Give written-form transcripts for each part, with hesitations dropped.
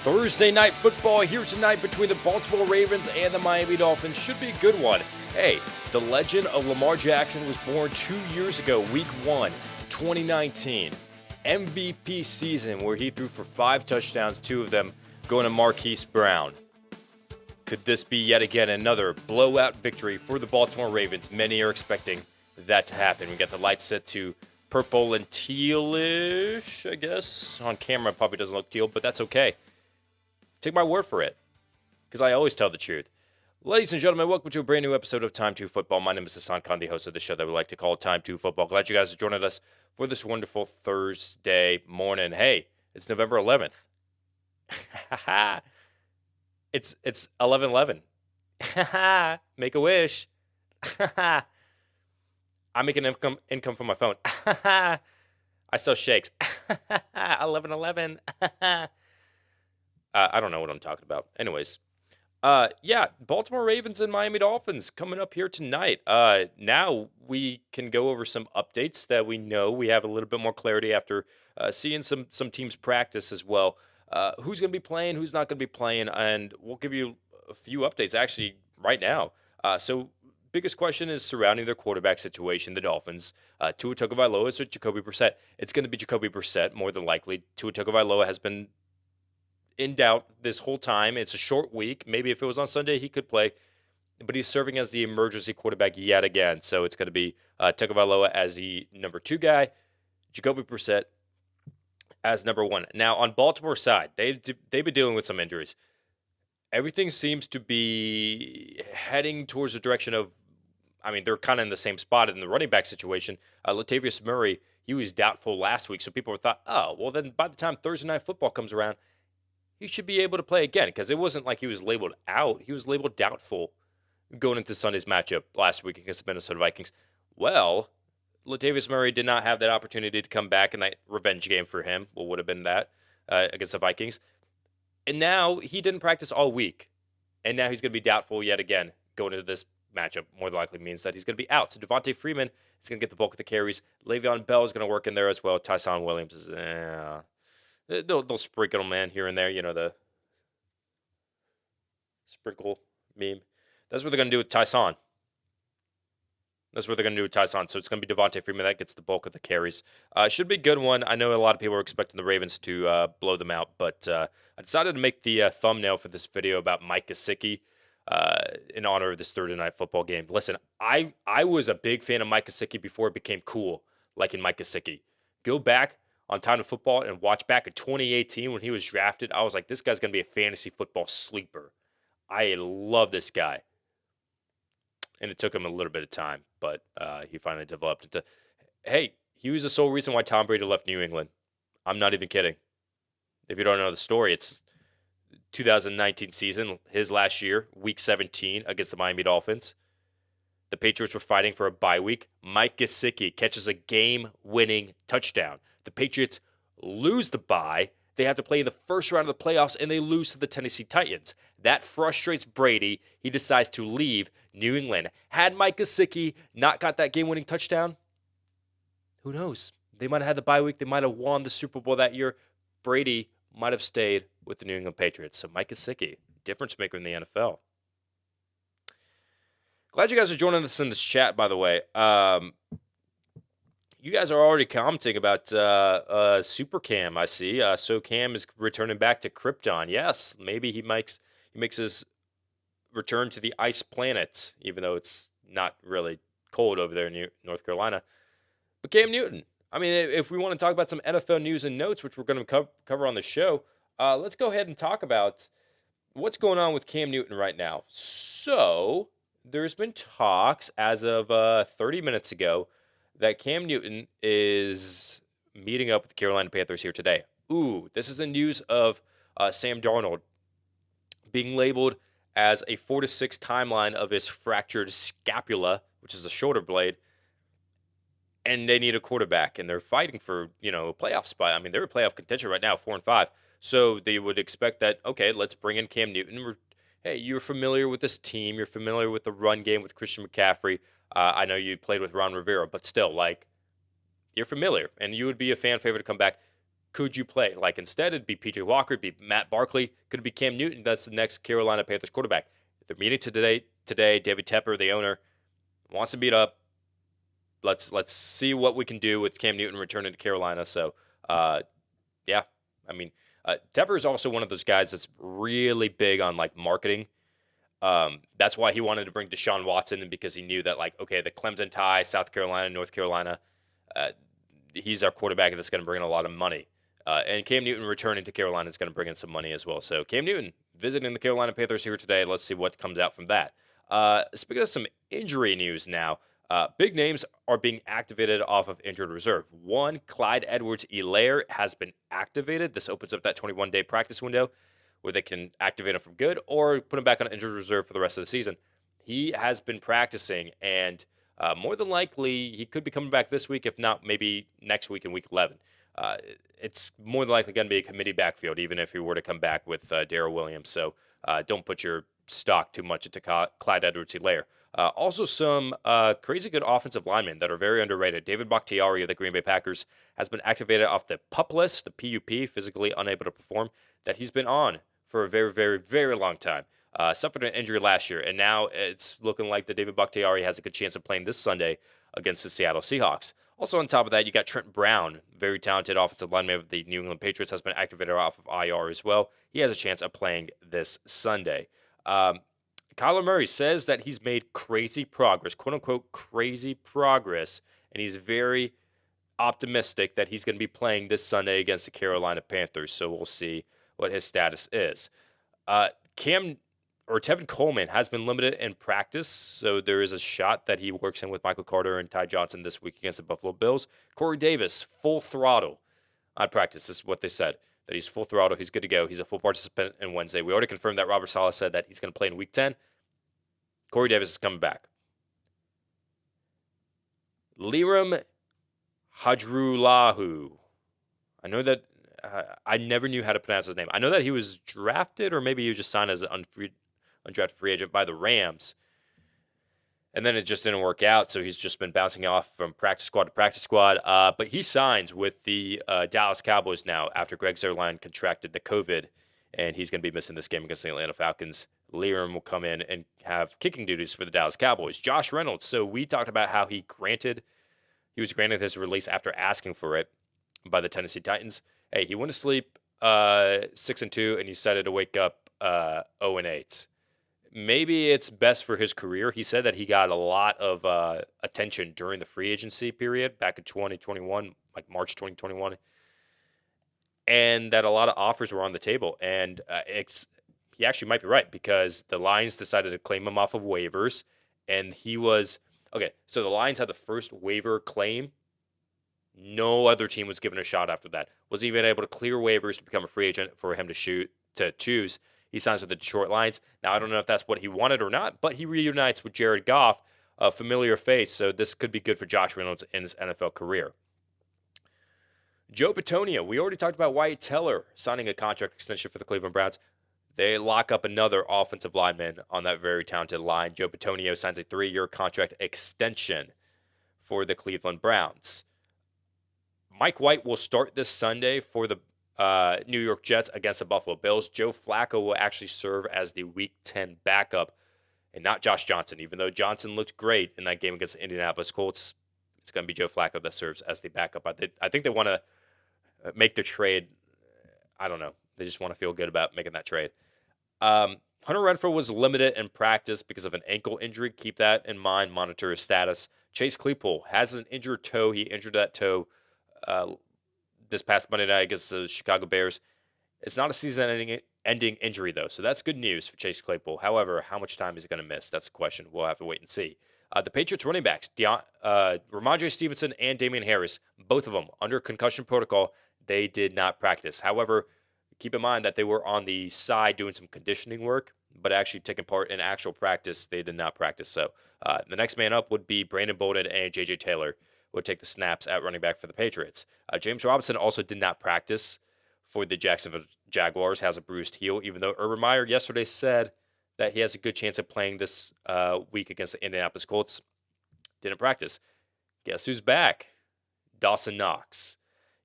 Thursday night football here tonight between the Baltimore Ravens and the Miami Dolphins. Should be a good one. Hey, the legend of Lamar Jackson was born 2 years ago, week 1, 2019. MVP season where he threw for 5 touchdowns, 2 of them going to Marquise Brown. Could this be yet again another blowout victory for the Baltimore Ravens? Many are expecting that to happen. We got the lights set to purple and tealish, I guess. On camera, it probably doesn't look teal, but that's okay. Take my word for it, because I always tell the truth. Ladies and gentlemen, welcome to a brand new episode of Time2Football. My name is Hassan Khan, the host of the show that we like to call Time2Football. Glad you guys are joining us for this wonderful Thursday morning. Hey, it's November 11th. It's 11/11. Make a wish. I make an income from my phone. I sell shakes. 11/11. I don't know what I'm talking about. Anyways, Baltimore Ravens and Miami Dolphins coming up here tonight. Now we can go over some updates that we know. We have a little bit more clarity after seeing some teams practice as well. Who's going to be playing, who's not going to be playing, and we'll give you a few updates actually right now. So biggest question is surrounding their quarterback situation, the Dolphins. Tua Tagovailoa is with Jacoby Brissett. It's going to be Jacoby Brissett more than likely. Tua Tagovailoa has been in doubt this whole time. It's a short week. Maybe if it was on Sunday, he could play, but he's serving as the emergency quarterback yet again. So it's going to be Tagovailoa as the number 2 guy, Jacoby Brissett as number 1. Now on Baltimore's side, they've been dealing with some injuries. Everything seems to be heading towards the direction of, they're kind of in the same spot in the running back situation. Latavius Murray, he was doubtful last week, so people thought, oh, well then by the time Thursday night football comes around, he should be able to play again, because it wasn't like he was labeled out. He was labeled doubtful going into Sunday's matchup last week against the Minnesota Vikings. Well, Latavius Murray did not have that opportunity to come back in that revenge game for him. What would have been that against the Vikings. And now he didn't practice all week. And now he's going to be doubtful yet again going into this matchup. More than likely means that he's going to be out. So Devontae Freeman is going to get the bulk of the carries. Le'Veon Bell is going to work in there as well. Tyson Williams is They'll sprinkle them in here and there, the sprinkle meme. That's what they're going to do with Tyson. So it's going to be Devontae Freeman that gets the bulk of the carries. Should be a good one. I know a lot of people are expecting the Ravens to blow them out, but I decided to make the thumbnail for this video about Mike Gesicki in honor of this Thursday night football game. Listen, I was a big fan of Mike Gesicki before it became cool, like in Mike Gesicki. Go back on Time2Football and watch back in 2018 when he was drafted. I was like, this guy's going to be a fantasy football sleeper. I love this guy. And it took him a little bit of time, but he finally developed into, hey, he was the sole reason why Tom Brady left New England. I'm not even kidding. If you don't know the story, it's 2019 season, his last year, week 17 against the Miami Dolphins. The Patriots were fighting for a bye week. Mike Gesicki catches a game-winning touchdown. The Patriots lose the bye. They have to play in the first round of the playoffs, and they lose to the Tennessee Titans. That frustrates Brady. He decides to leave New England. Had Mike Gesicki not got that game-winning touchdown, who knows? They might have had the bye week. They might have won the Super Bowl that year. Brady might have stayed with the New England Patriots. So Mike Gesicki, difference maker in the NFL. Glad you guys are joining us in this chat, by the way. You guys are already commenting about Super Cam, I see. So Cam is returning back to Krypton. Yes, maybe he makes his return to the ice planet, even though it's not really cold over there in North Carolina. But Cam Newton, if we want to talk about some NFL news and notes, which we're going to cover on the show, let's go ahead and talk about what's going on with Cam Newton right now. So there's been talks as of 30 minutes ago that Cam Newton is meeting up with the Carolina Panthers here today. Ooh, this is the news of Sam Darnold being labeled as a 4 to 6 timeline of his fractured scapula, which is the shoulder blade, and they need a quarterback, and they're fighting for, a playoff spot. They're a playoff contention right now, 4-5. So they would expect that, okay, let's bring in Cam Newton. Hey, you're familiar with this team. You're familiar with the run game with Christian McCaffrey. I know you played with Ron Rivera, but still, you're familiar, and you would be a fan favorite to come back. could you play? Like instead, it'd be PJ Walker, it'd be Matt Barkley, could it be Cam Newton? That's the next Carolina Panthers quarterback. They're meeting today. David Tepper, the owner, wants to meet up. Let's see what we can do with Cam Newton returning to Carolina. So, yeah, I mean, Tepper is also one of those guys that's really big on like marketing. That's why he wanted to bring Deshaun Watson, and because he knew that like, okay, the Clemson tie, South Carolina, North Carolina, uh, he's our quarterback that's going to bring in a lot of money. And Cam Newton returning to Carolina is going to bring in some money as well. So Cam Newton visiting the Carolina Panthers here today. Let's see what comes out from that. Speaking of some injury news now, big names are being activated off of injured reserve. One, Clyde Edwards-Helaire has been activated. This opens up that 21-day practice window where they can activate him from good or put him back on injured reserve for the rest of the season. He has been practicing, and more than likely, he could be coming back this week, if not maybe next week in week 11. It's more than likely going to be a committee backfield, even if he were to come back with Darrell Williams. So don't put your stock too much into Clyde Edwards-Helaire. Also, some crazy good offensive linemen that are very underrated. David Bakhtiari of the Green Bay Packers has been activated off the PUP list, the PUP, physically unable to perform, that he's been on for a very, very, very long time. Suffered an injury last year, and now it's looking like that David Bakhtiari has a good chance of playing this Sunday against the Seattle Seahawks. Also, on top of that, you got Trent Brown, very talented offensive lineman of the New England Patriots, has been activated off of IR as well. He has a chance of playing this Sunday. Kyler Murray says that he's made crazy progress, quote-unquote crazy progress, and he's very optimistic that he's going to be playing this Sunday against the Carolina Panthers, so we'll see what his status is. Tevin Coleman has been limited in practice, so there is a shot that he works in with Michael Carter and Ty Johnson this week against the Buffalo Bills. Corey Davis, full throttle on practice. This is what they said, that he's full throttle. He's good to go. He's a full participant in Wednesday. We already confirmed that Robert Saleh said that he's going to play in Week 10. Corey Davis is coming back. Liram Hajrulahu. I know that I never knew how to pronounce his name. I know that he was drafted, or maybe he was just signed as an undrafted free agent by the Rams, and then it just didn't work out, so he's just been bouncing off from practice squad to practice squad. But he signs with the Dallas Cowboys now after Greg Zuerlein contracted the COVID, and he's going to be missing this game against the Atlanta Falcons. Liram will come in and have kicking duties for the Dallas Cowboys. Josh Reynolds, so we talked about how he was granted his release after asking for it by the Tennessee Titans. Hey, he went to sleep 6-2, and he decided to wake up 0-8. Maybe it's best for his career. He said that he got a lot of attention during the free agency period back in 2021, like March 2021, and that a lot of offers were on the table. And he actually might be right, because the Lions decided to claim him off of waivers, and he was okay. So the Lions had the first waiver claim. No other team was given a shot after that. Was even able to clear waivers to become a free agent for him to choose. He signs with the Detroit Lions. Now, I don't know if that's what he wanted or not, but he reunites with Jared Goff, a familiar face, so this could be good for Josh Reynolds in his NFL career. Joe Bitonio. We already talked about Wyatt Teller signing a contract extension for the Cleveland Browns. They lock up another offensive lineman on that very talented line. Joe Bitonio signs a 3-year contract extension for the Cleveland Browns. Mike White will start this Sunday for the New York Jets against the Buffalo Bills. Joe Flacco will actually serve as the Week 10 backup, and not Josh Johnson. Even though Johnson looked great in that game against the Indianapolis Colts, it's going to be Joe Flacco that serves as the backup. I think they want to make the trade. I don't know. They just want to feel good about making that trade. Hunter Renfrow was limited in practice because of an ankle injury. Keep that in mind. Monitor his status. Chase Claypool has an injured toe. He injured that toe this past Monday night against the Chicago Bears. It's not a season-ending injury, though, so that's good news for Chase Claypool. However, how much time is he going to miss? That's the question. We'll have to wait and see. The Patriots running backs, Ramondre Stevenson and Damian Harris, both of them under concussion protocol, they did not practice. However, keep in mind that they were on the side doing some conditioning work, but actually taking part in actual practice, they did not practice. So the next man up would be Brandon Bolden and J.J. Taylor would take the snaps at running back for the Patriots. James Robinson also did not practice for the Jacksonville Jaguars, has a bruised heel, even though Urban Meyer yesterday said that he has a good chance of playing this week against the Indianapolis Colts. Didn't practice. Guess who's back? Dawson Knox.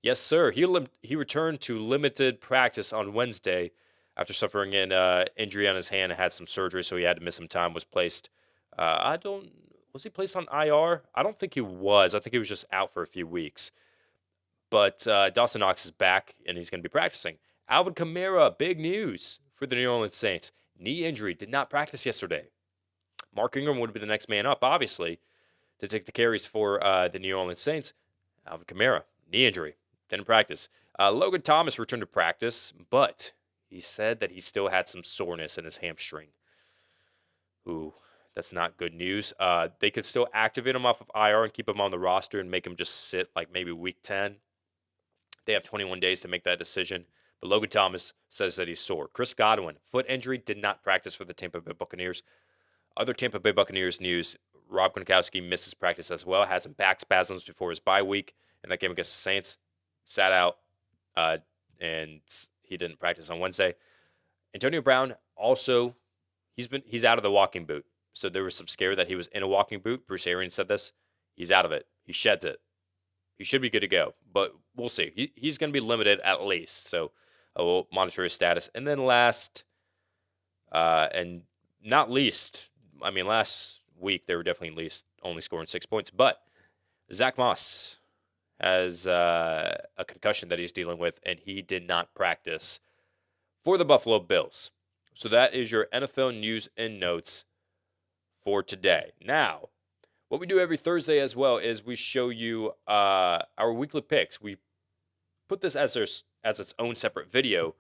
Yes, sir. He returned to limited practice on Wednesday after suffering an injury on his hand and had some surgery, so he had to miss some time. Was placed. I don't. Was he placed on IR? I don't think he was. I think he was just out for a few weeks. But Dawson Knox is back and he's going to be practicing. Alvin Kamara, big news for the New Orleans Saints. Knee injury, did not practice yesterday. Mark Ingram would be the next man up, obviously, to take the carries for the New Orleans Saints. Alvin Kamara, knee injury, didn't practice. Logan Thomas returned to practice, but he said that he still had some soreness in his hamstring. Ooh, that's not good news. They could still activate him off of IR and keep him on the roster and make him just sit like maybe week 10. They have 21 days to make that decision. But Logan Thomas says that he's sore. Chris Godwin, foot injury, did not practice for the Tampa Bay Buccaneers. Other Tampa Bay Buccaneers news, Rob Gronkowski misses practice as well. Had some back spasms before his bye week in that game against the Saints. Sat out, and he didn't practice on Wednesday. Antonio Brown also, he's out of the walking boot. So there was some scare that he was in a walking boot. Bruce Arians said this. He's out of it. He sheds it. He should be good to go, but we'll see. He's going to be limited at least, so we'll monitor his status. And then last, and not least, I mean, last week they were definitely least only scoring 6 points, but Zach Moss has a concussion that he's dealing with, and he did not practice for the Buffalo Bills. So that is your NFL news and notes for today. Now, what we do every Thursday as well is we show you our weekly picks. We put this as its own separate video,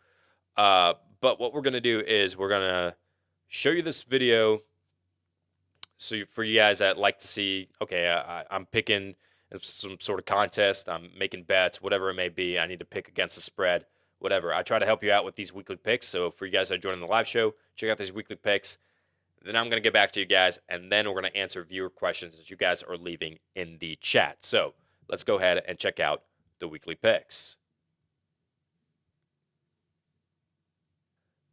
but what we're going to do is we're going to show you this video. So for you guys that like to see, okay, I'm picking some sort of contest, I'm making bets, whatever it may be. I need to pick against the spread, whatever. I try to help you out with these weekly picks. So for you guys that are joining the live show, check out these weekly picks. Then I'm going to get back to you guys, and then we're going to answer viewer questions that you guys are leaving in the chat. So let's go ahead and check out the weekly picks.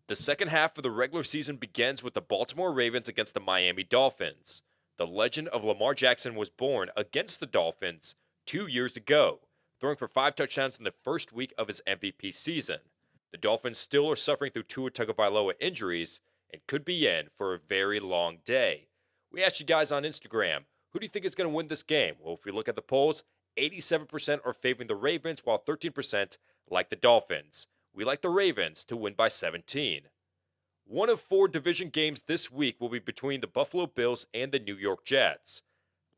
The second half of the regular season begins with the Baltimore Ravens against the Miami Dolphins. The legend of Lamar Jackson was born against the Dolphins 2 years ago, throwing for 5 touchdowns in the first week of his MVP season. The Dolphins still are suffering through Tua Tagovailoa injuries and could be in for a very long day. We asked you guys on Instagram, who do you think is going to win this game? Well, if we look at the polls, 87% are favoring the Ravens, while 13% like the Dolphins. We like the Ravens to win by 17. One of 4 division games this week will be between the Buffalo Bills and the New York Jets.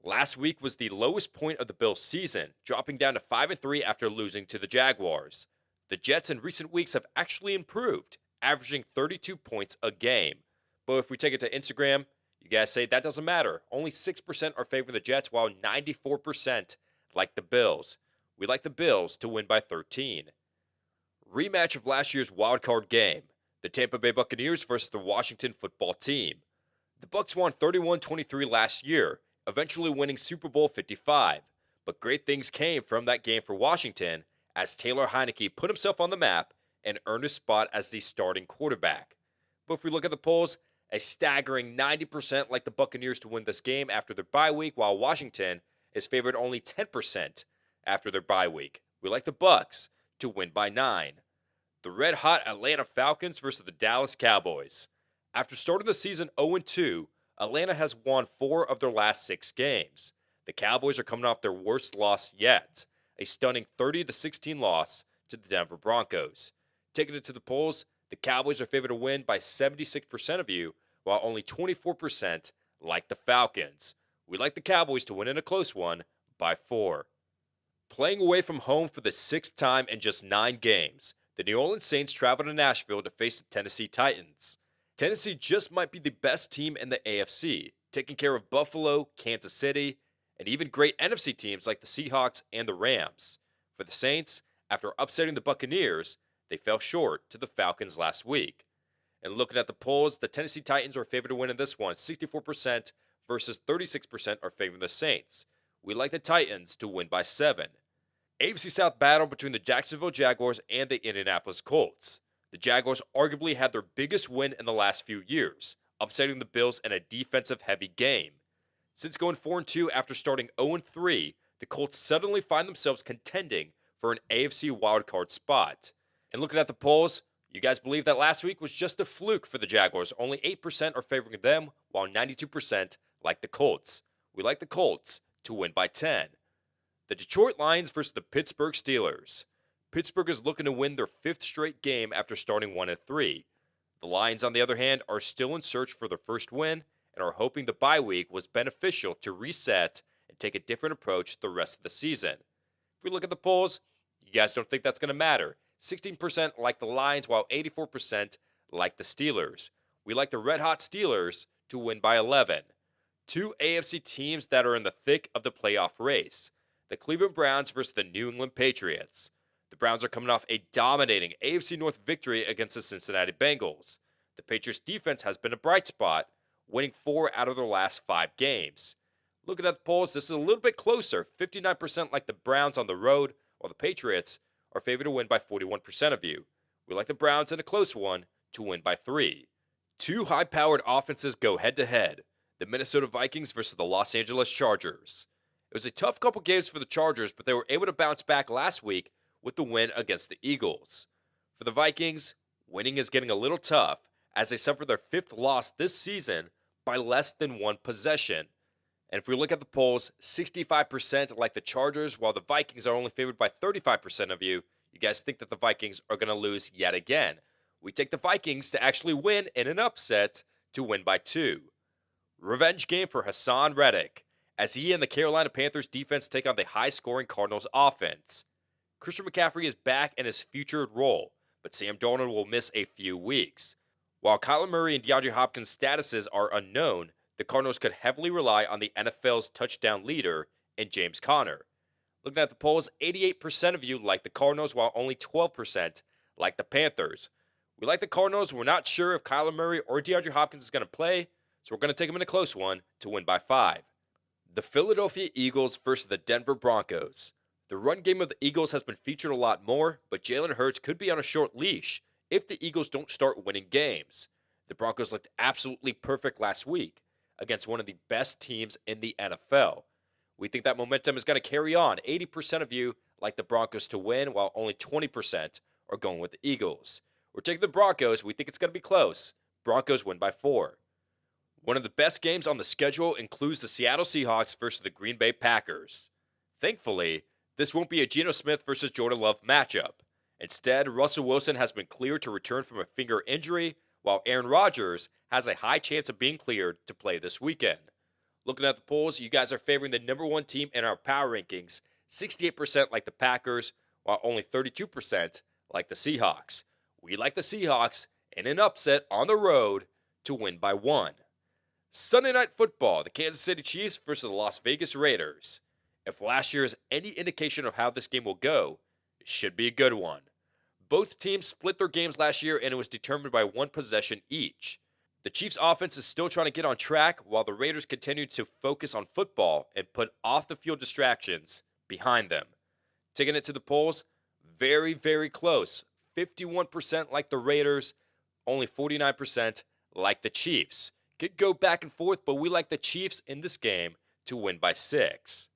Last week was the lowest point of the Bills' season, dropping down to 5-3 after losing to the Jaguars. The Jets in recent weeks have actually improved, averaging 32 points a game. But if we take it to Instagram, you guys say that doesn't matter. Only 6% are favoring the Jets, while 94% like the Bills. We like the Bills to win by 13. Rematch of last year's wildcard game. The Tampa Bay Buccaneers versus the Washington Football Team. The Bucs won 31-23 last year, eventually winning Super Bowl 55. But great things came from that game for Washington as Taylor Heineke put himself on the map and earned a spot as the starting quarterback. But if we look at the polls, a staggering 90% like the Buccaneers to win this game after their bye week, while Washington is favored only 10% after their bye week. We like the Bucs to win by 9. The red-hot Atlanta Falcons versus the Dallas Cowboys. After starting the season 0-2, Atlanta has won 4 of their last 6 games. The Cowboys are coming off their worst loss yet, a stunning 30-16 loss to the Denver Broncos. Taking it to the polls, the Cowboys are favored to win by 76% of you, while only 24% like the Falcons. We like the Cowboys to win in a close one by 4. Playing away from home for the 6th time in just 9 games, the New Orleans Saints travel to Nashville to face the Tennessee Titans. Tennessee just might be the best team in the AFC, taking care of Buffalo, Kansas City, and even great NFC teams like the Seahawks and the Rams. For the Saints, after upsetting the Buccaneers, they fell short to the Falcons last week. And looking at the polls, the Tennessee Titans are favored to win in this one, 64% versus 36% are favoring the Saints. We like the Titans to win by 7. AFC South battle between the Jacksonville Jaguars and the Indianapolis Colts. The Jaguars arguably had their biggest win in the last few years, upsetting the Bills in a defensive-heavy game. Since going 4-2 after starting 0-3, the Colts suddenly find themselves contending for an AFC wildcard spot. And looking at the polls, you guys believe that last week was just a fluke for the Jaguars. Only 8% are favoring them, while 92% like the Colts. We like the Colts to win by 10. The Detroit Lions versus the Pittsburgh Steelers. Pittsburgh is looking to win their 5th straight game after starting 1-3. The Lions, on the other hand, are still in search for their first win and are hoping the bye week was beneficial to reset and take a different approach the rest of the season. If we look at the polls, you guys don't think that's going to matter. 16% like the Lions, while 84% like the Steelers. We like the red-hot Steelers to win by 11. Two AFC teams that are in the thick of the playoff race. The Cleveland Browns versus the New England Patriots. The Browns are coming off a dominating AFC North victory against the Cincinnati Bengals. The Patriots' defense has been a bright spot, winning 4 out of their last 5 games. Looking at the polls, this is a little bit closer. 59% like the Browns on the road, while the Patriots are favored to win by 41% of you. We like the Browns in a close one to win by 3. Two high-powered offenses go head-to-head. The Minnesota Vikings versus the Los Angeles Chargers. It was a tough couple games for the Chargers, but they were able to bounce back last week with the win against the Eagles. For the Vikings, winning is getting a little tough as they suffer their 5th loss this season by less than 1 possession. And if we look at the polls, 65% like the Chargers, while the Vikings are only favored by 35% of you. You guys think that the Vikings are going to lose yet again. We take the Vikings to actually win in an upset to win by 2. Revenge game for Hassan Reddick as he and the Carolina Panthers defense take on the high-scoring Cardinals offense. Christian McCaffrey is back in his featured role, but Sam Darnold will miss a few weeks. While Kyler Murray and DeAndre Hopkins' statuses are unknown, the Cardinals could heavily rely on the NFL's touchdown leader in James Conner. Looking at the polls, 88% of you like the Cardinals, while only 12% like the Panthers. We like the Cardinals. We're not sure if Kyler Murray or DeAndre Hopkins is going to play, so we're going to take them in a close one to win by 5. The Philadelphia Eagles versus the Denver Broncos. The run game of the Eagles has been featured a lot more, but Jalen Hurts could be on a short leash if the Eagles don't start winning games. The Broncos looked absolutely perfect last week against one of the best teams in the NFL. We think that momentum is going to carry on. 80% of you like the Broncos to win, while only 20% are going with the Eagles. We're taking the Broncos. We think it's going to be close. Broncos win by 4. One of the best games on the schedule includes the Seattle Seahawks versus the Green Bay Packers. Thankfully, this won't be a Geno Smith versus Jordan Love matchup. Instead, Russell Wilson has been cleared to return from a finger injury, while Aaron Rodgers has a high chance of being cleared to play this weekend. Looking at the polls, you guys are favoring the number 1 team in our power rankings. 68% like the Packers, while only 32% like the Seahawks. We like the Seahawks in an upset on the road to win by 1. Sunday Night Football, the Kansas City Chiefs versus the Las Vegas Raiders. If last year is any indication of how this game will go, it should be a good one. Both teams split their games last year, and it was determined by 1 possession each. The Chiefs' offense is still trying to get on track, while the Raiders continue to focus on football and put off-the-field distractions behind them. Taking it to the polls, very, very close. 51% like the Raiders, only 49% like the Chiefs. Could go back and forth, but we like the Chiefs in this game to win by 6.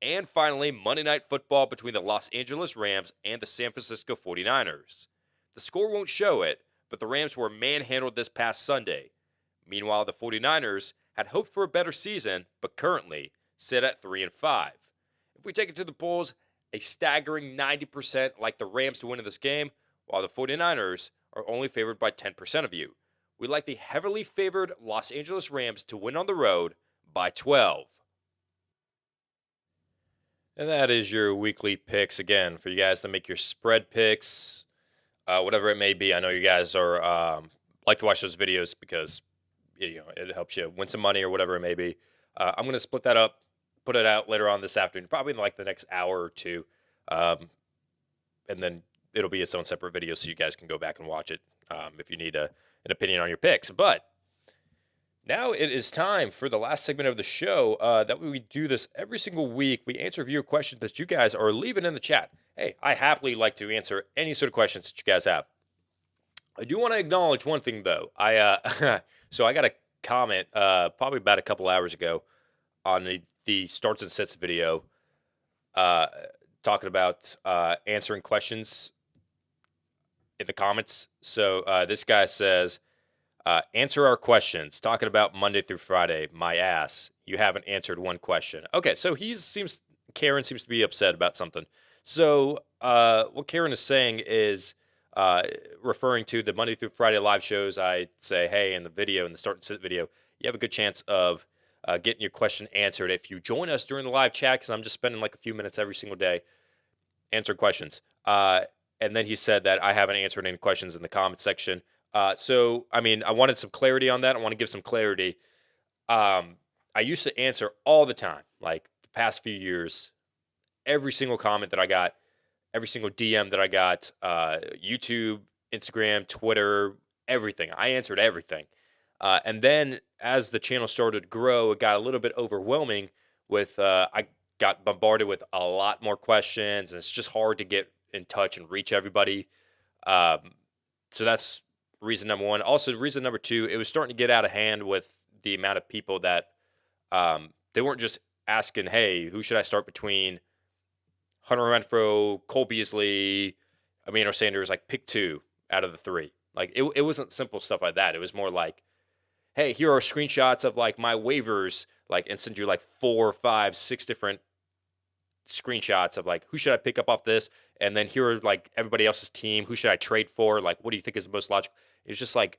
And finally, Monday Night Football between the Los Angeles Rams and the San Francisco 49ers. The score won't show it, but the Rams were manhandled this past Sunday. Meanwhile, the 49ers had hoped for a better season, but currently sit at 3-5. If we take it to the polls, a staggering 90% like the Rams to win in this game, while the 49ers are only favored by 10% of you. We like the heavily favored Los Angeles Rams to win on the road by 12. And that is your weekly picks again for you guys to make your spread picks, whatever it may be. I know you guys are like to watch those videos because it helps you win some money or whatever it may be. I'm going to split that up, put it out later on this afternoon, probably in like the next hour or two, and then it'll be its own separate video so you guys can go back and watch it if you need an opinion on your picks. But now it is time for the last segment of the show. That way we do this every single week. We answer viewer questions that you guys are leaving in the chat. Hey, I happily like to answer any sort of questions that you guys have. I do want to acknowledge one thing, though. So I got a comment probably about a couple hours ago on the starts and sets video talking talking about answering questions in the comments. So this guy says, answer our questions. Talking about Monday through Friday. My ass. You haven't answered one question. Okay, so Karen seems to be upset about something. So what Karen is saying is referring to the Monday through Friday live shows. I say, hey, in the start and sit video, you have a good chance of getting your question answered if you join us during the live chat, because I'm just spending like a few minutes every single day answering questions. And then he said that I haven't answered any questions in the comment section. So, I mean, I wanted some clarity on that. I want to give some clarity. I used to answer all the time, like the past few years, every single comment that I got, every single DM that I got, YouTube, Instagram, Twitter, everything. I answered everything. And then as the channel started to grow, it got a little bit overwhelming with, I got bombarded with a lot more questions, and it's just hard to get in touch and reach everybody. So that's reason number one. Also, reason number two, it was starting to get out of hand with the amount of people that they weren't just asking, hey, who should I start between Hunter Renfrow, Cole Beasley, Emmanuel Sanders, like pick two out of the three. Like it wasn't simple stuff like that. It was more like, hey, here are screenshots of like my waivers, like, and send you like 4, 5, 6 different screenshots of like, who should I pick up off this? And then here are like everybody else's team. Who should I trade for? Like, what do you think is the most logical? It's just like,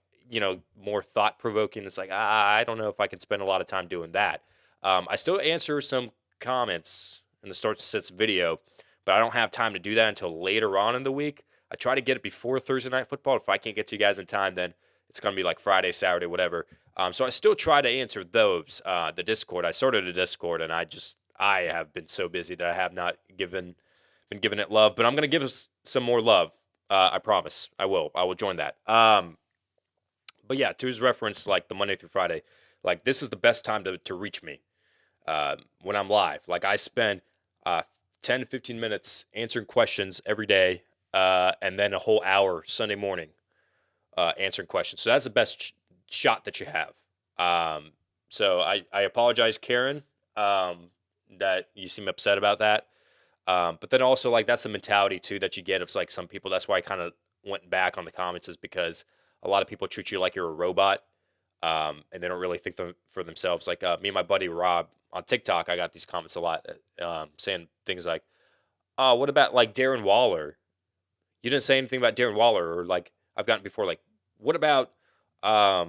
more thought provoking. It's like, I don't know if I can spend a lot of time doing that. I still answer some comments in the start to sits video, but I don't have time to do that until later on in the week. I try to get it before Thursday Night Football. If I can't get to you guys in time, then it's going to be like Friday, Saturday, whatever. So I still try to answer those. The Discord, I started a Discord, and I have been so busy that I have not been giving it love. But I'm going to give us some more love. I promise. I will join that. But yeah, to his reference, like the Monday through Friday, like this is the best time to reach me when I'm live. Like I spend 10 to 15 minutes answering questions every day, and then a whole hour Sunday morning answering questions. So that's the best shot that you have. So I apologize, Karen, that you seem upset about that. But then also, like, that's the mentality too that you get of like some people. That's why I kind of went back on the comments, is because a lot of people treat you like you're a robot, and they don't really think for themselves. Like me and my buddy Rob on TikTok, I got these comments a lot, saying things like, "Oh, what about like Darren Waller? You didn't say anything about Darren Waller." Or like I've gotten before, like, "What about I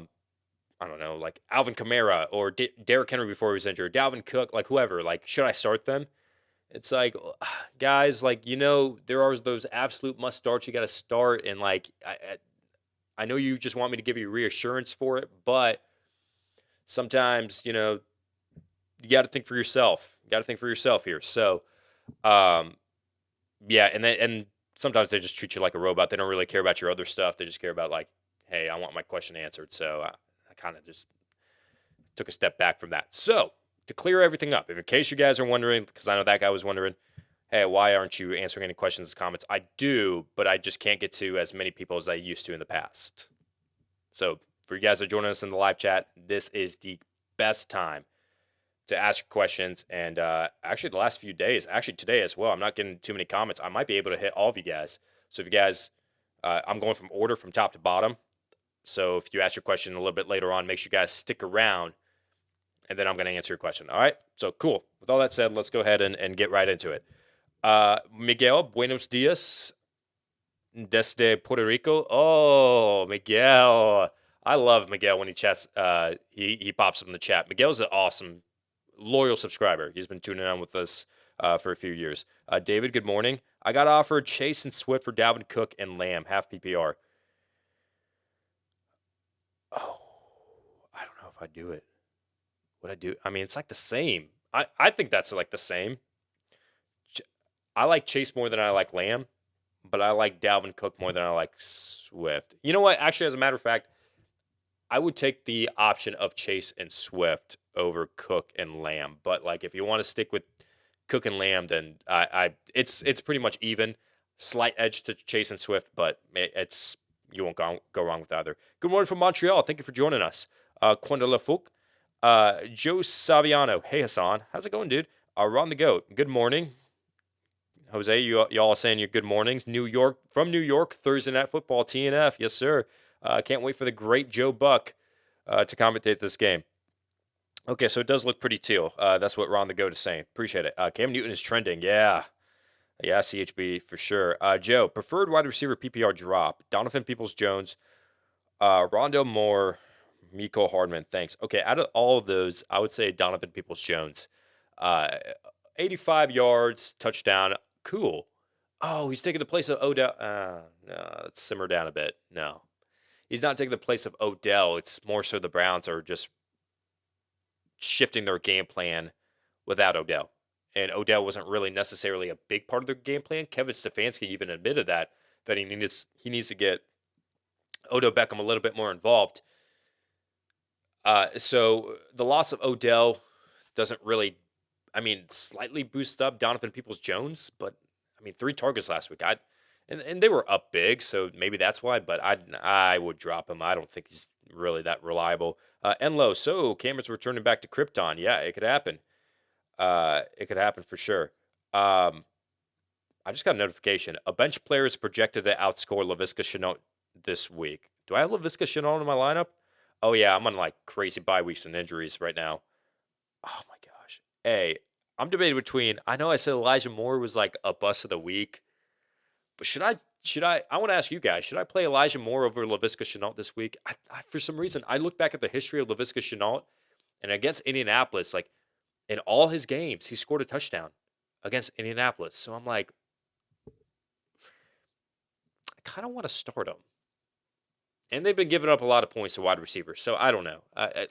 don't know, like Alvin Kamara or Derrick Henry before he was injured, Dalvin Cook, like whoever? Like, should I start them?" It's like, guys, like, there are those absolute must starts you got to start, and like I know you just want me to give you reassurance for it, but sometimes, you got to think for yourself. You got to think for yourself here. So, yeah, and sometimes they just treat you like a robot. They don't really care about your other stuff. They just care about like, hey, I want my question answered. So I kind of just took a step back from that. So to clear everything up, if in case you guys are wondering, because I know that guy was wondering, hey, why aren't you answering any questions, comments? I do, but I just can't get to as many people as I used to in the past. So for you guys that are joining us in the live chat, this is the best time to ask questions. And actually, the last few days, actually today as well, I'm not getting too many comments. I might be able to hit all of you guys. So if you guys, I'm going from order from top to bottom. So if you ask your question a little bit later on, make sure you guys stick around, and then I'm going to answer your question. All right? So cool. With all that said, let's go ahead and get right into it. Miguel, buenos dias desde Puerto Rico. Oh, Miguel. I love Miguel when he chats. He pops up in the chat. Miguel's an awesome, loyal subscriber. He's been tuning in with us for a few years. David, good morning. I got offered Chase and Swift for Dalvin Cook and Lamb, half PPR. Oh, I don't know if I'd do it. Would I do? I mean, it's like the same. I think that's like the same. I like Chase more than I like Lamb, but I like Dalvin Cook more than I like Swift. You know what? Actually, as a matter of fact, I would take the option of Chase and Swift over Cook and Lamb. But like, if you want to stick with Cook and Lamb, then it's pretty much even. Slight edge to Chase and Swift, but you won't go wrong with either. Good morning from Montreal. Thank you for joining us. Quenda Lefouk. Joe Saviano. Hey, Hassan. How's it going, dude? Ron the Goat. Good morning. Jose, y'all saying your good mornings. New York, from New York, Thursday Night Football, TNF. Yes, sir. Can't wait for the great Joe Buck to commentate this game. Okay, so it does look pretty teal. That's what Ron the Goat is saying. Appreciate it. Cam Newton is trending. Yeah. Yeah, CHB for sure. Joe, preferred wide receiver PPR drop. Donovan Peoples-Jones, Rondo Moore, Miko Hardman. Thanks. Okay, out of all of those, I would say Donovan Peoples-Jones. Uh, 85 yards, touchdown. Cool. Oh, he's taking the place of Odell. No, let's simmer down a bit. No, he's not taking the place of Odell. It's more so the Browns are just shifting their game plan without Odell. And Odell wasn't really necessarily a big part of their game plan. Kevin Stefanski even admitted that he needs to get Odell Beckham a little bit more involved. So the loss of Odell doesn't really, slightly boost up Donovan Peoples-Jones, but 3 targets last week. And they were up big, so maybe that's why. But I would drop him. I don't think he's really that reliable. Enlo, so Cameron's returning back to Krypton. Yeah, it could happen. It could happen for sure. I just got a notification. A bench player is projected to outscore Laviska Shenault this week. Do I have Laviska Shenault in my lineup? Oh yeah, I'm on like crazy bye weeks and injuries right now. Oh my gosh. Hey, I'm debating between. I know I said Elijah Moore was like a bust of the week, but should I? I want to ask you guys. Should I play Elijah Moore over Laviska Shenault this week? For some reason, I look back at the history of Laviska Shenault, and against Indianapolis, like in all his games, he scored a touchdown against Indianapolis. So I'm like, I kind of want to start him. And they've been giving up a lot of points to wide receivers. So I don't know.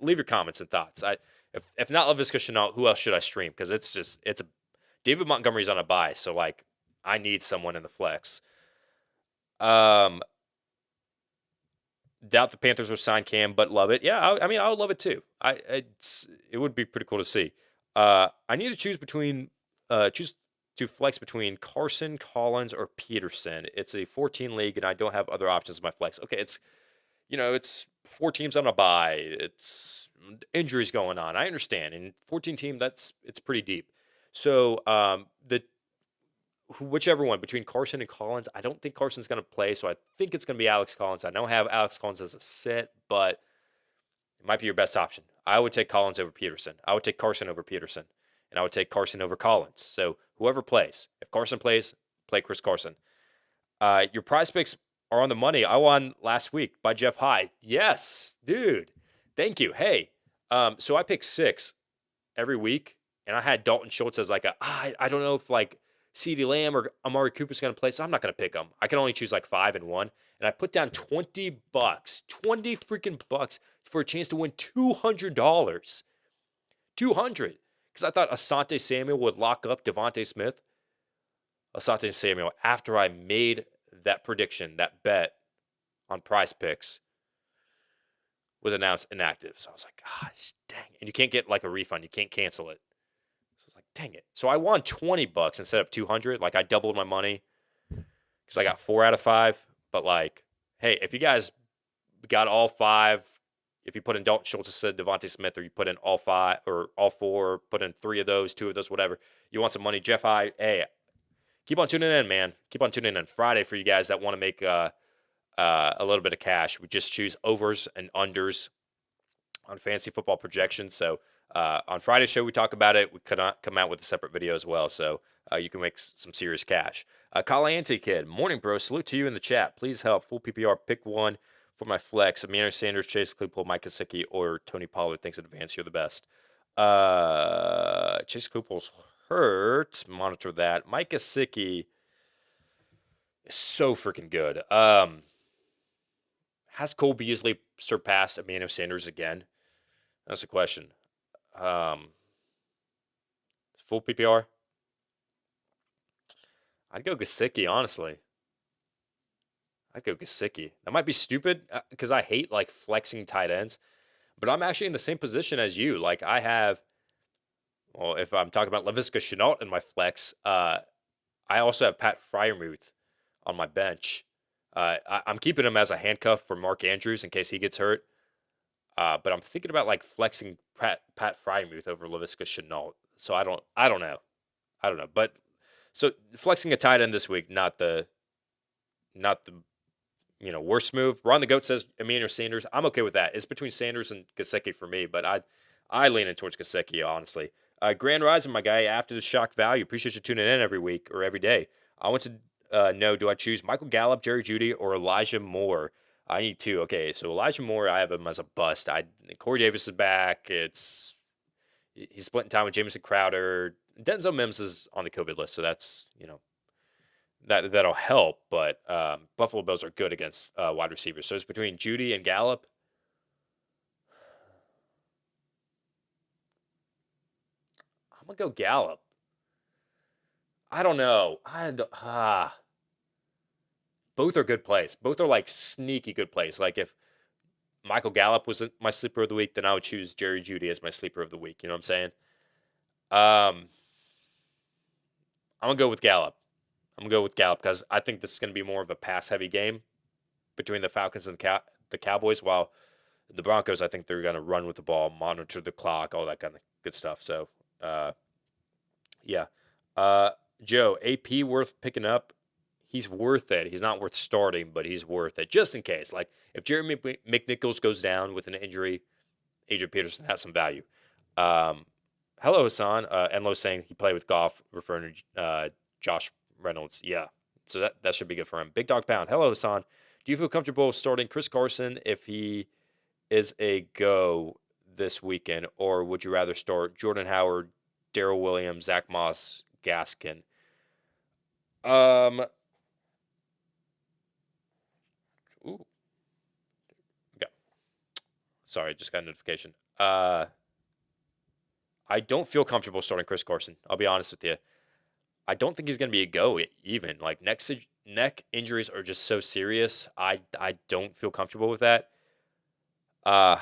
Leave your comments and thoughts. If not Laviska Shenault, who else should I stream? Because it's a David Montgomery's on a bye, so like I need someone in the flex. Doubt the Panthers will sign Cam, but love it. Yeah, I would love it too. It would be pretty cool to see. I need to choose to flex between Carson, Collins, or Peterson. It's a 14 league, and I don't have other options in my flex. Okay, it's 4 teams on a bye. It's injuries going on. I understand. And 14 team, it's pretty deep. So whichever one between Carson and Collins, I don't think Carson's going to play. So I think it's going to be Alex Collins. I don't have Alex Collins as a sit, but it might be your best option. I would take Collins over Peterson. I would take Carson over Peterson. And I would take Carson over Collins. So whoever plays. If Carson plays, play Chris Carson. Your prize picks are on the money. I won last week by Jeff High. Yes, dude. Thank you. Hey, so I pick 6 every week, and I had Dalton Schultz as like I don't know if like CeeDee Lamb or Amari Cooper's going to play, so I'm not going to pick them. I can only choose like 5 and 1, and I put down $20, $20 freaking bucks for a chance to win $200. 200. Because I thought Asante Samuel would lock up Devontae Smith. Asante Samuel, after I made that prediction, that bet on Prize Picks, was announced inactive. So I was like, gosh, dang. And you can't get like a refund. You can't cancel it. So I was like, dang it. So I won $20 instead of 200. Like I doubled my money because I got 4 out of 5. But like, hey, if you guys got all 5, if you put in Dalton Schultz instead of Devontae Smith, or you put in all 5 or all 4, put in 3 of those, 2 of those, whatever, you want some money, Jeff, hey, keep on tuning in, man. Keep on tuning in. Friday for you guys that want to make a little bit of cash. We just choose overs and unders on fantasy football projections. So on Friday's show, we talk about it. We could not come out with a separate video as well. So you can make some serious cash. Caliente Kid, morning, bro. Salute to you in the chat. Please help. Full PPR, pick one for my flex. Emmanuel Sanders, Chase Claypool, Mike Gesicki, or Tony Pollard. Thanks in advance. You're the best. Chase Claypool's hurt. Monitor that. Mike Gesicki is so freaking good. Has Cole Beasley surpassed Emmanuel Sanders again? That's the question. Full PPR? I'd go Gesicki, honestly. I'd go Gesicki. That might be stupid because I hate like flexing tight ends, but I'm actually in the same position as you. Like I have, well, if I'm talking about Laviska Shenault in my flex, I also have Pat Freiermuth on my bench. I'm keeping him as a handcuff for Mark Andrews in case he gets hurt. But I'm thinking about like flexing Pat Freiermuth over Laviska Shenault. So I don't know. But So flexing a tight end this week, not the worst move. Ron the Goat says Emmanuel Sanders. I'm okay with that. It's between Sanders and Gesicki for me, but I lean in towards Gesicki, honestly. Grand Rising, my guy, after the shock value. Appreciate you tuning in every week or every day. I want to know, do I choose Michael Gallup, Jerry Jeudy, or Elijah Moore? I need two. Okay, so Elijah Moore, I have him as a bust. Corey Davis is back. He's splitting time with Jamison Crowder. Denzel Mims is on the COVID list, so that's that'll help. But Buffalo Bills are good against wide receivers, so it's between Jeudy and Gallup. I'm gonna go Gallup. I don't know. Both are good plays. Both are like sneaky good plays. Like if Michael Gallup was my sleeper of the week, then I would choose Jerry Jeudy as my sleeper of the week. You know what I'm saying? Um, I'm gonna go with Gallup. I'm gonna go with Gallup because I think this is gonna be more of a pass-heavy game between the Falcons and the Cowboys. While the Broncos, I think they're gonna run with the ball, monitor the clock, all that kind of good stuff. So, yeah. Uh, Joe, AP worth picking up. He's worth it. He's not worth starting, but he's worth it just in case. Like if Jeremy McNichols goes down with an injury, Adrian Peterson has some value. Um, Hello, Hassan. Enlo saying he played with Goff, referring to Josh Reynolds. Yeah, so that should be good for him. Big Dog Pound. Hello, Hassan. Do you feel comfortable starting Chris Carson if he is a go this weekend, or would you rather start Jordan Howard, Darrell Williams, Zach Moss, Gaskin? Um, ooh, yeah. Sorry, just got a notification. I don't feel comfortable starting Chris Carson. I'll be honest with you. I don't think he's going to be a go even. Like neck injuries are just so serious. I don't feel comfortable with that. Uh,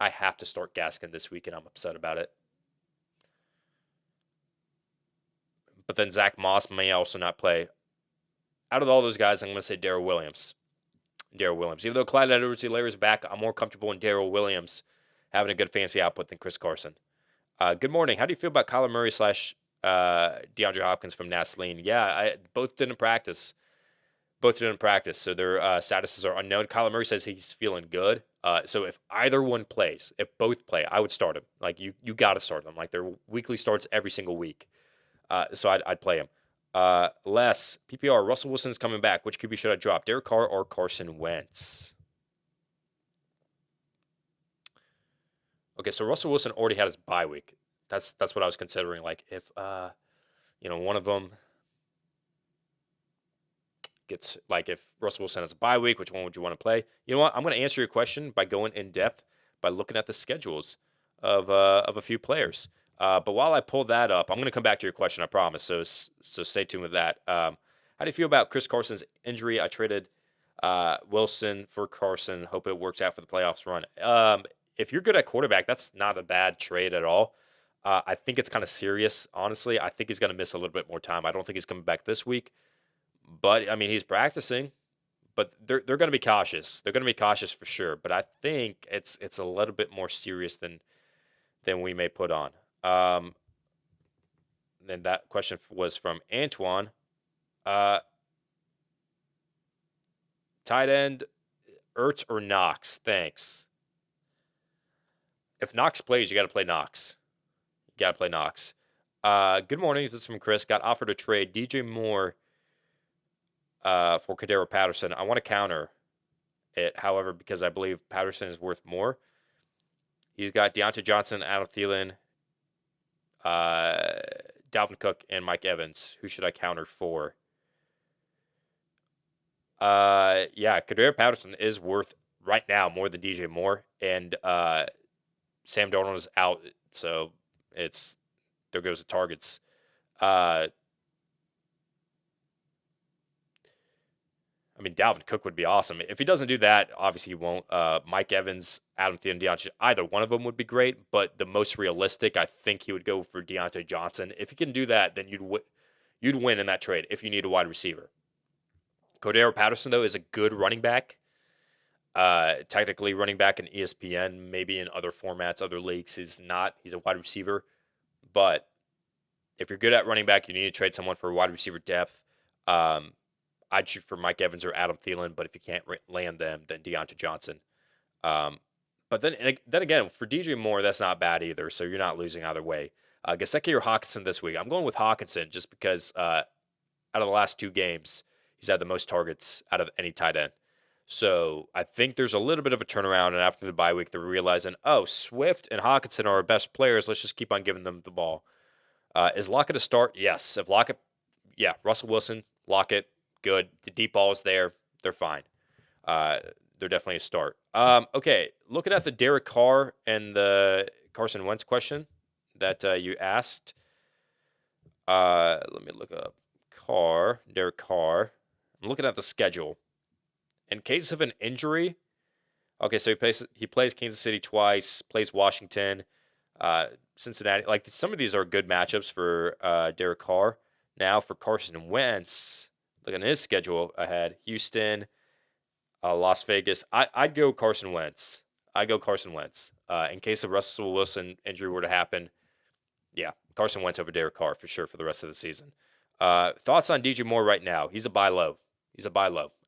I have to start Gaskin this week, and I'm upset about it. But then Zach Moss may also not play. Out of all those guys, I'm going to say Darrell Williams. Darrell Williams. Even though Clyde Edwards-Helaire is back, I'm more comfortable in Darrell Williams having a good fantasy output than Chris Carson. Good morning. How do you feel about Kyler Murray slash DeAndre Hopkins from Naslene? Yeah, both didn't practice. Both didn't practice, so their statuses are unknown. Kyler Murray says he's feeling good. So if either one plays, if both play, I would start him. Like you got to start them. Like their weekly starts every single week. So I'd play him. Les, PPR, Russell Wilson's coming back. Which QB should I drop? Derek Carr or Carson Wentz? Okay, so Russell Wilson already had his bye week. That's what I was considering. Like if one of them gets like if Russell Wilson has a bye week, which one would you want to play? You know what? I'm going to answer your question by going in depth by looking at the schedules of a few players. But while I pull that up, I'm going to come back to your question. I promise. So stay tuned with that. How do you feel about Chris Carson's injury? I traded Wilson for Carson. Hope it works out for the playoffs run. If you're good at quarterback, that's not a bad trade at all. I think it's kind of serious, honestly. I think he's going to miss a little bit more time. I don't think he's coming back this week. But I mean, he's practicing. But they're going to be cautious. They're going to be cautious for sure. But I think it's a little bit more serious than we may put on. Then that question was from Antoine. Tight end, Ertz or Knox? Thanks. If Knox plays, you got to play Knox. Good morning. This is from Chris. Got offered to trade DJ Moore for Kadero Patterson. I want to counter it, however, because I believe Patterson is worth more. He's got Deontay Johnson, Adam Thielen, Dalvin Cook, and Mike Evans. Who should I counter for? Kadero Patterson is worth right now more than DJ Moore, and Sam Darnold is out, so there goes the targets. I mean, Dalvin Cook would be awesome. If he doesn't do that, obviously he won't. Mike Evans, Adam Thielen, Deontay, either one of them would be great, but the most realistic, I think he would go for Deontay Johnson. If he can do that, then you'd win in that trade if you need a wide receiver. Cordero Patterson, though, is a good running back. Technically running back in ESPN, maybe in other formats, other leagues. He's not. He's a wide receiver. But if you're good at running back, you need to trade someone for wide receiver depth. Um, I'd shoot for Mike Evans or Adam Thielen, but if you can't land them, then Deontay Johnson. Um, but then again, for DJ Moore, that's not bad either. So you're not losing either way. Gesicki or Hawkinson this week? I'm going with Hawkinson just because out of the last 2 games, he's had the most targets out of any tight end. So I think there's a little bit of a turnaround, and after the bye week, they're realizing, oh, Swift and Hawkinson are our best players. Let's just keep on giving them the ball. Is Lockett a start? Yes. If Lockett, yeah, Russell Wilson, Lockett, good. The deep ball is there. They're fine. They're definitely a start. Okay, looking at the Derek Carr and the Carson Wentz question that you asked. Let me look up Derek Carr. I'm looking at the schedule. In case of an injury, okay, so he plays Kansas City twice, plays Washington, Cincinnati. Like some of these are good matchups for Derek Carr. Now for Carson Wentz, looking at his schedule ahead: Houston, Las Vegas. I'd go Carson Wentz. In case a Russell Wilson injury were to happen, yeah, Carson Wentz over Derek Carr for sure for the rest of the season. Thoughts on DJ Moore right now? He's a buy low.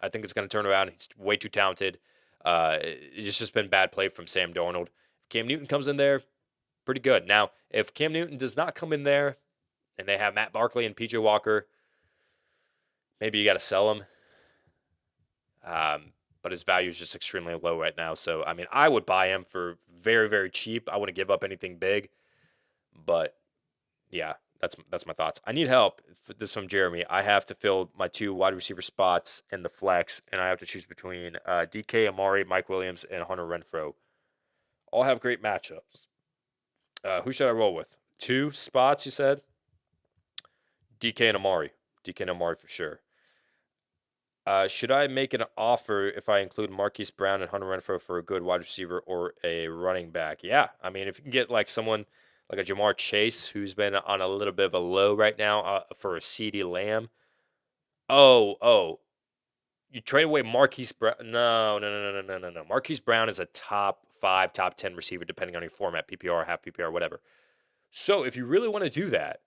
I think it's going to turn around. He's way too talented. It's just been bad play from Sam Darnold. If Cam Newton comes in there, pretty good. Now, if Cam Newton does not come in there and they have Matt Barkley and PJ Walker, maybe you got to sell him. But his value is just extremely low right now. So, I mean, I would buy him for very, very cheap. I wouldn't give up anything big. But, yeah, that's my thoughts. I need help. This is from Jeremy. I have to fill my 2 wide receiver spots in the flex, and I have to choose between DK, Amari, Mike Williams, and Hunter Renfrow. All have great matchups. Who should I roll with? 2 spots, you said? DK and Amari. For sure. Should I make an offer if I include Marquise Brown and Hunter Renfrow for a good wide receiver or a running back? Yeah, I mean, if you can get like someone like a Jamar Chase who's been on a little bit of a low right now for a CeeDee Lamb. Oh, you trade away Marquise Brown? No. Marquise Brown is a top 5, top 10 receiver depending on your format, PPR, half PPR, whatever. So if you really want to do that,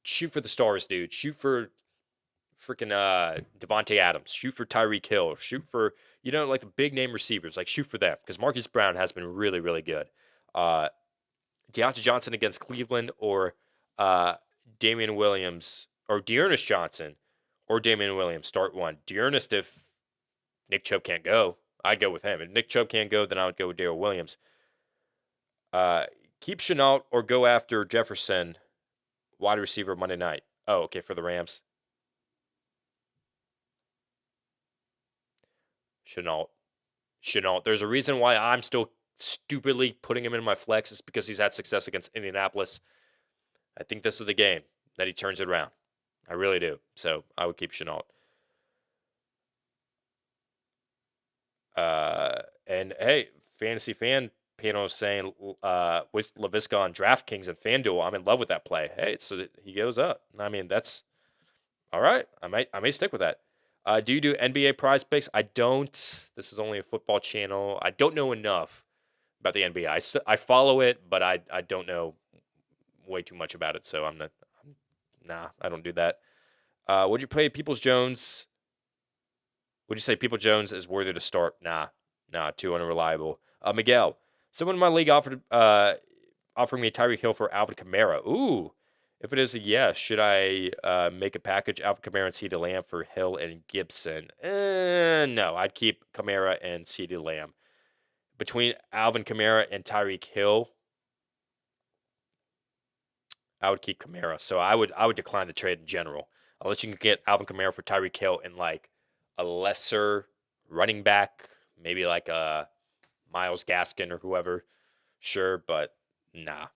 shoot for the stars, dude. Shoot for freaking Devontae Adams. Shoot for Tyreek Hill. Shoot for, like the big name receivers. Like, shoot for them because Marquise Brown has been really, really good. Deontay Johnson against Cleveland or Damian Williams or Dearness Johnson or Damian Williams. Start one. Dearness, if Nick Chubb can't go, I'd go with him. If Nick Chubb can't go, then I would go with Darrell Williams. Keep Chenault or go after Jefferson, wide receiver Monday night. Oh, okay, for the Rams. Chenault. There's a reason why I'm still stupidly putting him in my flex. It's because he's had success against Indianapolis. I think this is the game that he turns it around. I really do. So I would keep Chenault. And hey, fantasy fan panel is saying with LaVisca on DraftKings and FanDuel, I'm in love with that play. Hey, so he goes up. I mean, that's all right. I may stick with that. Do you do NBA prize picks? I don't. This is only a football channel. I don't know enough about the NBA. I follow it, but I don't know way too much about it. So I don't do that. Would you play Peoples Jones? Would you say People Jones is worthy to start? Nah, too unreliable. Miguel, someone in my league offering me Tyreek Hill for Alvin Kamara. Ooh. If it is a yes, should I make a package Alvin Kamara and CeeDee Lamb for Hill and Gibson? No, I'd keep Kamara and CeeDee Lamb. Between Alvin Kamara and Tyreek Hill, I would keep Kamara. So I would decline the trade in general. Unless you can get Alvin Kamara for Tyreek Hill and like a lesser running back, maybe like a Myles Gaskin or whoever. Sure, but nah,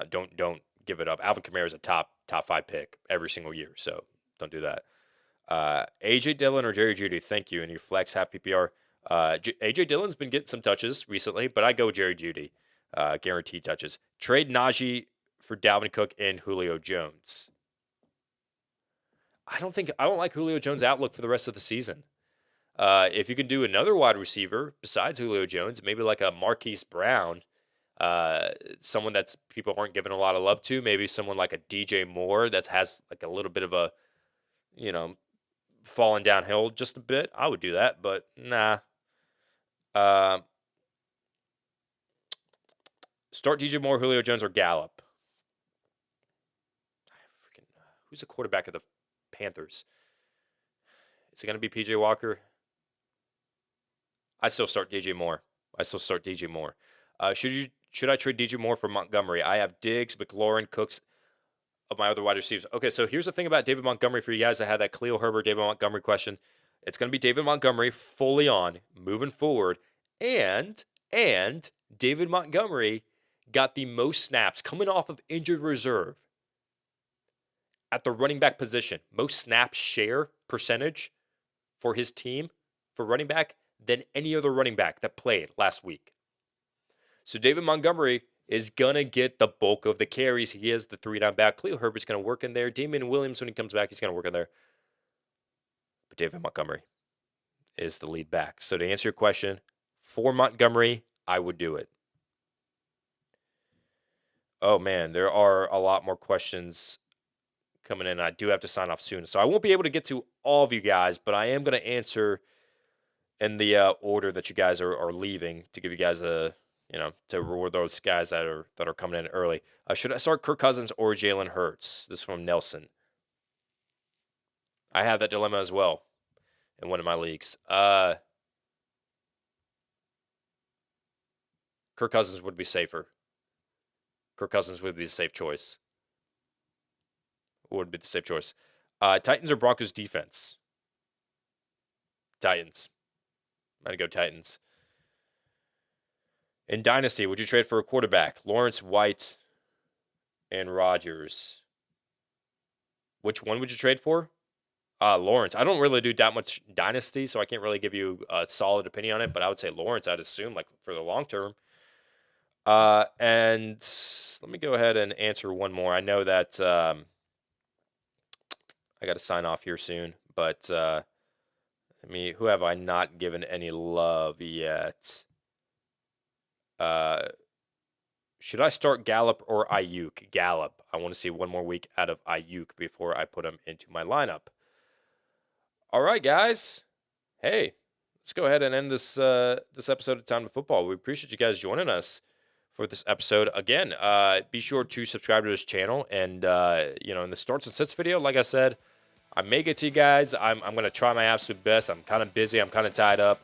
don't give it up. Alvin Kamara is a top 5 pick every single year, so don't do that. AJ Dillon or Jerry Jeudy, thank you. And your flex half PPR. AJ Dillon's been getting some touches recently, but I go Jerry Jeudy, guaranteed touches. Trade Najee for Dalvin Cook and Julio Jones. I don't like Julio Jones' outlook for the rest of the season. If you can do another wide receiver besides Julio Jones, maybe like a Marquise Brown, Someone that's people aren't giving a lot of love to. Maybe someone like a DJ Moore that has like a little bit of a, you know, falling downhill just a bit. I would do that, but nah. Uh, Start DJ Moore, Julio Jones, or Gallup. Who's the quarterback of the Panthers? Is it going to be PJ Walker? I still start DJ Moore. Should I trade DJ Moore for Montgomery? I have Diggs, McLaurin, Cooks of my other wide receivers. Okay, so here's the thing about David Montgomery for you guys that had that Khalil Herbert, David Montgomery question. It's going to be David Montgomery fully on moving forward, and David Montgomery got the most snaps coming off of injured reserve at the running back position, most snap share percentage for his team for running back than any other running back that played last week. So David Montgomery is going to get the bulk of the carries. He is the 3-down back. Khalil Herbert's going to work in there. Damian Williams, when he comes back, he's going to work in there. But David Montgomery is the lead back. So to answer your question, for Montgomery, I would do it. Oh, man, there are a lot more questions coming in. I do have to sign off soon. So I won't be able to get to all of you guys, but I am going to answer in the order that you guys are leaving to give you guys a, to reward those guys that are coming in early. Should I start Kirk Cousins or Jalen Hurts? This is from Nelson. I have that dilemma as well in one of my leagues. Kirk Cousins would be safer. Kirk Cousins would be the safe choice. Would be the safe choice. Titans or Broncos defense? Titans. I'm going to go Titans. In Dynasty, would you trade for a quarterback? Lawrence, White, and Rodgers. Which one would you trade for? Lawrence. I don't really do that much Dynasty, so I can't really give you a solid opinion on it, but I would say Lawrence, I'd assume, like for the long term. And let me go ahead and answer one more. I know that I got to sign off here soon, but who have I not given any love yet? Should I start Gallup or Ayuk? Gallup. I want to see one more week out of Ayuk before I put him into my lineup. All right, guys. Hey, let's go ahead and end this episode of Time to Football. We appreciate you guys joining us for this episode. Again, be sure to subscribe to this channel. And, in the starts and sits video, like I said, I may get to you guys. I'm going to try my absolute best. I'm kind of busy. I'm kind of tied up.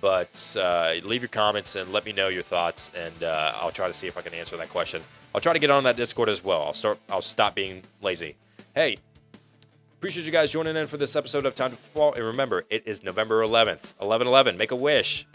But leave your comments and let me know your thoughts, and I'll try to see if I can answer that question. I'll try to get on that Discord as well. I'll stop being lazy. Hey, appreciate you guys joining in for this episode of Time to Football. And remember, it is November 11th. 11/11. Make a wish.